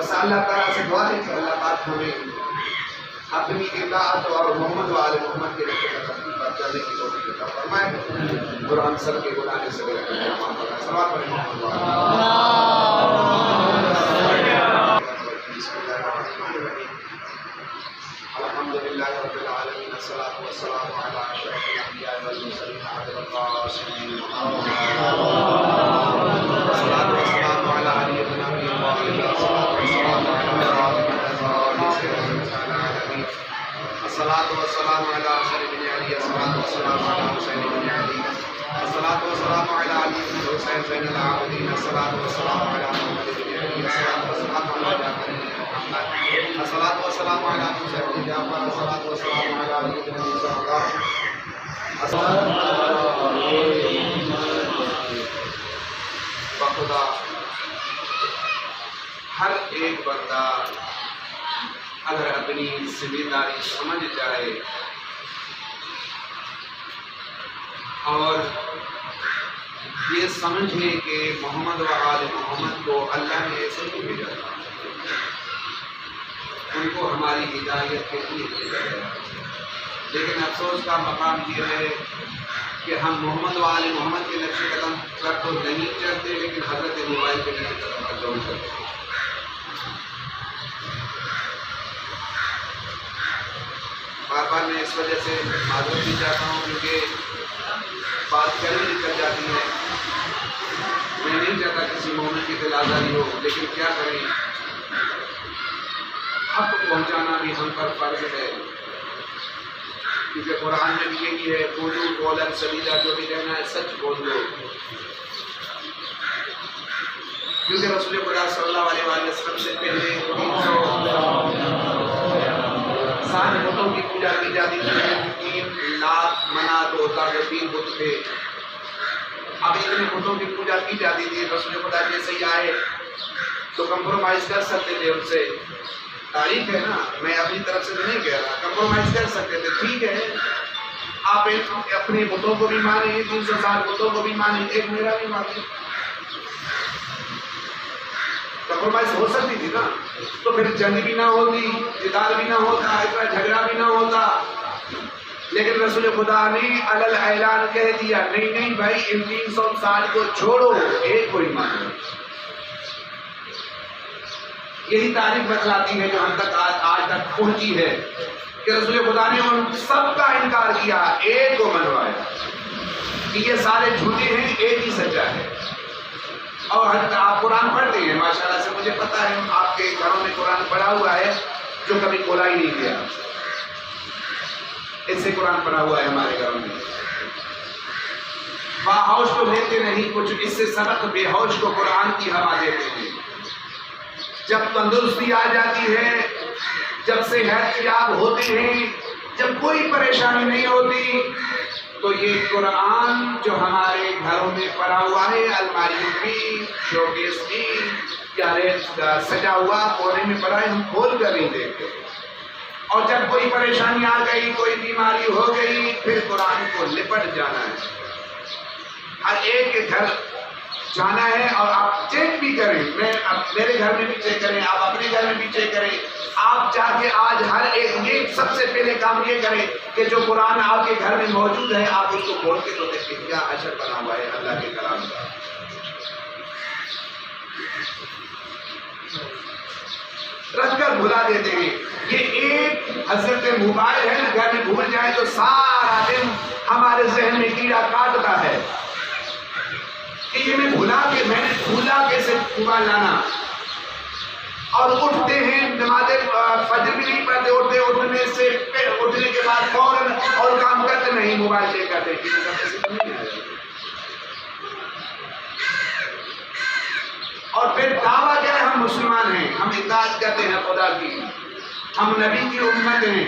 بس اللہ تعالیٰ سے دعا ہے کہ اللہ پاک ہمیں اپنی اطاعت اور محمد و آل محمد کے رشتے کا تقریب پر چلنے کی توفیق عطا فرمائے. قرآن سب کے گناہ سے بے رحم معاف فرمائے. صلوات پڑھیں محمد و آل الحمدللہ رب العالمین والصلاة والسلام علی اشرف الانبیاء والمرسلین ابی القاسم والصلاة والسلام علی علی بن ابی طالب والصلاة والسلام علی الصلاة والسلام على حسن بن علي الصلاة والسلام على حسين بن علي الصلاة والسلام على علي بن حسين زين العابدين الصلاة والسلام على محمد بن علي الصلاة والسلام على جعفر بن محمد الصلاة والسلام على موسى بن جعفر الصلاة والسلام على علي بن ابي بخدا ہر ایک بندہ اگر اپنی ذمہ داری سمجھ جائے اور یہ سمجھے کہ محمد و آل محمد کو اللہ نے ایسے نہیں بھیجا تھا، ان کو ہماری ہدایت کے لیے بھیجا گیا. لیکن افسوس کا مقام یہ ہے کہ ہم محمد و آل محمد کے نقش قدم پر تو نہیں چلتے، لیکن حضرت موبائل کے نقش قدم پر ضرور چلتے ہیں. بار بار میں اس وجہ سے معذرت بھی چاہتا ہوں کیونکہ بات کریں نکل جاتی ہے. میں نہیں چاہتا کسی مومن کی دل آزاری ہو، لیکن کیا کریں، حق پہنچانا بھی ہم پر فرض ہے. کیونکہ قرآن میں بھی یہی ہے قولوا قولا سدیدا، جو بھی کہنا ہے سچ بول دو. کیونکہ رسول خدا صلی اللہ علیہ وآلہ وسلم سے پہلے 300 بتوں کی پوجا کی جاتی تھی. 3 لاکھ منات ہوتا ہے، 3 بت تھے. اب اتنے بتوں کی پوجا کی جاتی تھی. رسول خدا جیسے ہی آئے تو کمپرومائز کر سکتے تھے ان سے. تعریف ہے نا، میں اپنی طرف سے نہیں کہہ رہا، کمپرومائز کر سکتے تھے. ٹھیک ہے آپ اپنے بتوں کو بھی مانیں، 360 بتوں کو بھی مانیں، ایک میرا بھی مانیں. کمپرومائز ہو سکتی تھی نا، تو پھر جنگ بھی نہ ہوتی، جدال بھی نہ ہوتا، اتنا جھگڑا بھی نہ ہوتا. لیکن رسول خدا نے علل اعلان کہہ دیا نہیں نہیں بھائی، ان 360 کو چھوڑو، ایک کو ہی مانو. یہی تاریخ بتلاتی ہے جو ہم تک آج تک پہنچی ہے کہ رسول خدا نے ان سب کا انکار کیا، ایک کو منوایا کہ یہ سارے جھوٹے ہیں، ایک ہی سچا ہے. اور آپ قرآن پڑھتے ہیں ماشاءاللہ سے، مجھے پتا ہے آپ کے گھروں میں قرآن پڑھا ہوا ہے جو کبھی کھولا ہی نہیں گیا. اس سے قرآن پڑھا ہوا ہے ہمارے گھروں میں. باہوش کو لیتے نہیں کچھ، اس سے سبق بے ہوش کو قرآن کی ہوا دیتے ہیں. جب تندرستی آ جاتی ہے، جب صحت یاب ہوتے ہیں، جب کوئی پریشانی نہیں ہوتی، تو یہ قرآن جو ہمارے گھروں میں پڑا ہوا ہے، الماریوں میں، شوکیس میں، یا سجا ہوا کونے میں پڑا ہے، ہم کھول کر نہیں دیکھتے. اور جب کوئی پریشانی آ گئی، کوئی بیماری ہو گئی، پھر قرآن کو لپٹ جانا ہے. ہر ایک کے گھر جانا ہے اور آپ چیک بھی کریں. میرے گھر میں بھی چیک کریں، آپ اپنے گھر میں بھی چیک کریں. آپ چاہ کے آج ہر ایک یہ سب سے پہلے کام یہ کریں کہ جو قرآن آپ کے گھر میں موجود ہے آپ اس کو کھول کے تو دیکھیں کیا اشر بنا ہوا ہے اللہ کے کلام کا. رکھ کر بھلا دیتے ہیں. یہ ایک حضرت موبائل ہے نا، گھر میں بھول جائے تو سارا دن ہمارے ذہن میں کیڑا کاٹتا ہے کہ یہ میں نے بھولا کیسے موبائل لانا. اور اٹھتے ہیں، نماز فجر بھی نہیں پڑھتے، اٹھنے کے بعد فوراً اور کام کرتے نہیں، موبائل چیک کرتے. اور پھر دعویٰ کیا ہے، ہم مسلمان ہیں، ہم اطاعت کرتے ہیں خدا کی، ہم نبی کی امت ہیں.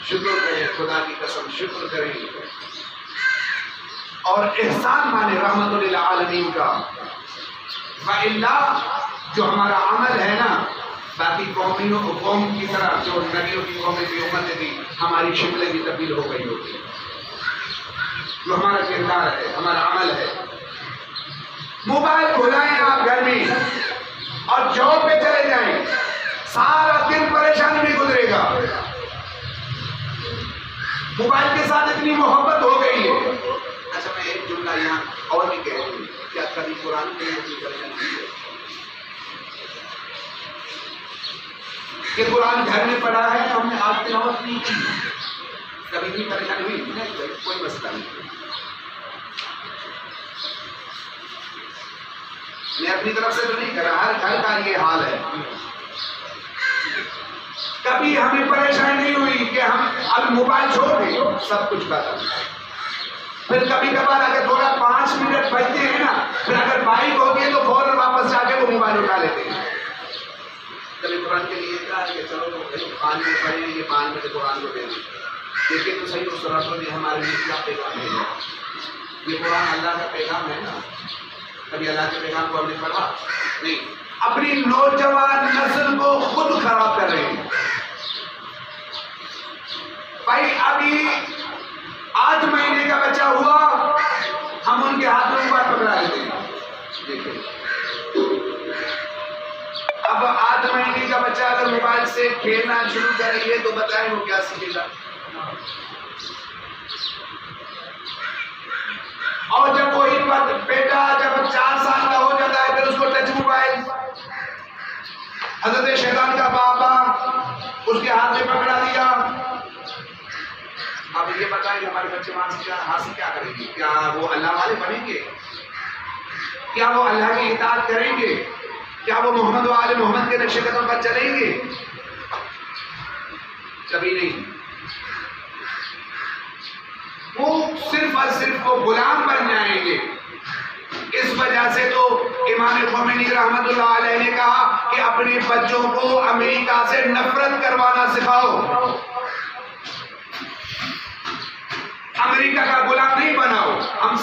شکر کریں، خدا کی قسم شکر کریں اور احسان مانے رحمت للعالمین کا. وَإِلَّا جو ہمارا عمل ہے نا، باقی قوم کی طرح جو نبیوں کی قومیں کی امتیں تھی، ہماری شکلیں بھی تبدیل ہو گئی ہوتی. جو ہمارا کردار ہے، ہمارا عمل ہے. موبائل کھلائیں آپ گھر میں اور جاب پہ چلے جائیں، سارا دن پریشانی میں گزرے گا. موبائل کے ساتھ اتنی محبت ہو گئی ہے. اچھا میں ایک جملہ یہاں اور بھی کہہ دوں، کیا کبھی قرآن کے لیے پریشانی ہے کہ قرآن گھر میں پڑھا ہے ہم نے آج تلاوت نہیں کی، کبھی بھی پریشانی ہوئی نہیں؟ کوئی مسئلہ نہیں. میں اپنی طرف سے تو نہیں کر رہا، ہر گھر کا یہ حال ہے. کبھی ہمیں پریشانی نہیں ہوئی کہ ہم اب موبائل چھوڑ دیں، سب کچھ ختم. پھر کبھی کبھار اگر تھوڑا 5 منٹ بچتے ہیں نا، پھر اگر بائک ہوتی ہے تو فوراً واپس جا کے وہ موبائل اٹھا لیتے ہیں. کبھی قرآن کے لیے کہا کہ چلو 5 منٹ پڑھیں، یہ 5 منٹ قرآن کو دے دیں. دیکھیں تو صحیح اس رسول نے ہمارے لیے کیا پیغام ہے. یہ قرآن اللہ کا پیغام ہے نا. کبھی اللہ کے پیغام کو ہم نے پڑھا نہیں. اپنی نوجوان نسل کو خود خراب کر رہے ہیں. بھائی ابھی 8 مہینے کا بچہ ہوا، ہم ان کے ہاتھ میں موبائل پکڑا لیتے ہیں. دیکھیں اب 8 مہینے کا بچہ اگر موبائل سے کھیلنا شروع کرے تو بتائیں وہ کیا سیکھے گا. اور جب وہی بیٹا جب 4 سال کا ہو جاتا ہے پھر اس کو ٹچ موبائل، حضرت شیطان کا بابا اس کے ہاتھ میں پکڑا دیا. اب یہ بتائیں کہ ہمارے بچے حاصل کیا کریں گے؟ کیا وہ اللہ والے بنیں گے؟ کیا وہ اللہ کی اطاعت کریں گے؟ کیا وہ محمد و آل محمد کے نقش قدم پر چلیں گے؟ کبھی نہیں. وہ صرف اور صرف وہ غلام بن جائیں گے. اس وجہ سے تو امام خمینی رحمت اللہ علیہ نے کہا کہ اپنے بچوں کو امریکہ سے نفرت کروانا سکھاؤ، امریکہ کا غلام نہیں بناؤ. ہم